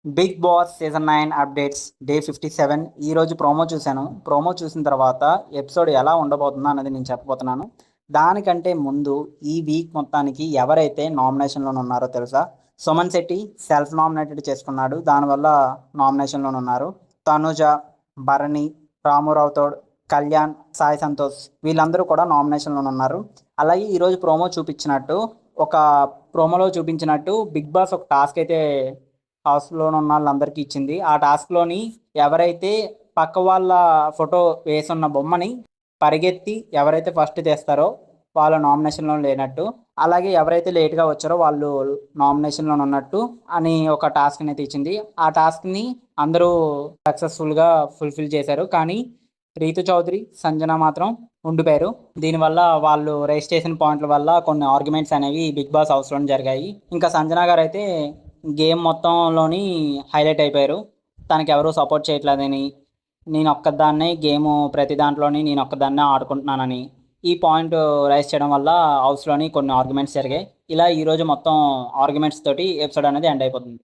Big Boss season 9 updates day 57 ఈరోజు promo చూశాను. Promo చూసిన తర్వాత ఎపిసోడ్ ఎలా ఉండబోతుందో అన్నది నేను చెప్పబోతున్నాను. దానికంటే ముందు ఈ వీక్ మొత్తానికి ఎవరైతే నామినేషన్‌లోనే ఉన్నారో తెలుసా? సుమన్ శెట్టి సెల్ఫ్ నామినేటెడ్ చేసుకున్నాడు. దానివల్ల నామినేషన్‌లోనే ఉన్నారు. తనుజ, భరణి, రాము రావుతోడ్, కళ్యాణ్, సాయి సంతోష్ వీళ్ళందరూ కూడా నామినేషన్‌లోనే ఉన్నారు. అలాగే ఈరోజు ఒక ప్రోమోలో చూపించినట్టు బిగ్ బాస్ ఒక టాస్క్ అయితే హౌస్‌లోని ఉన్న వాళ్ళందరికీ ఇచ్చింది. ఆ టాస్క్‌లోని ఎవరైతే పక్క వాళ్ళ ఫోటో వేసున్న బొమ్మని పరిగెత్తి ఎవరైతే ఫస్ట్ తెస్తారో వాళ్ళు నామినేషన్‌లో లేనట్టు. అలాగే ఎవరైతే లేట్‌గా వచ్చారో వాళ్ళు నామినేషన్‌లోనే ఉన్నట్టు అని ఒక టాస్క్‌నైతే ఇచ్చింది. ఆ టాస్క్‌ని అందరూ సక్సెస్‌ఫుల్‌గా ఫుల్‌ఫిల్ చేశారు. కానీ రీతు చౌదరి, సంజన మాత్రం ఉండిపోయారు. దీనివల్ల వాళ్ళు రైజ్ చేసిన పాయింట్ల వల్ల కొన్ని ఆర్గ్యుమెంట్స్ అనేవి బిగ్ బాస్ హౌస్‌లోనే జరిగాయి. ఇంకా సంజన గారైతే గేమ్ మొత్తంలోని హైలైట్ అయిపోయారు. తనకెవరు సపోర్ట్ చేయట్లేదని, నేనొక్కదాన్నే గేము ప్రతి దాంట్లోని నేనొక్కదాన్నే ఆడుకుంటున్నానని, ఈ పాయింట్ రైజ్ చేయడం వల్ల హౌస్‌లోని కొన్ని ఆర్గ్యుమెంట్స్ జరిగాయి. ఇలా ఈరోజు మొత్తం ఆర్గ్యుమెంట్స్ తోటి ఎపిసోడ్ అనేది ఎండ్ అయిపోతుంది.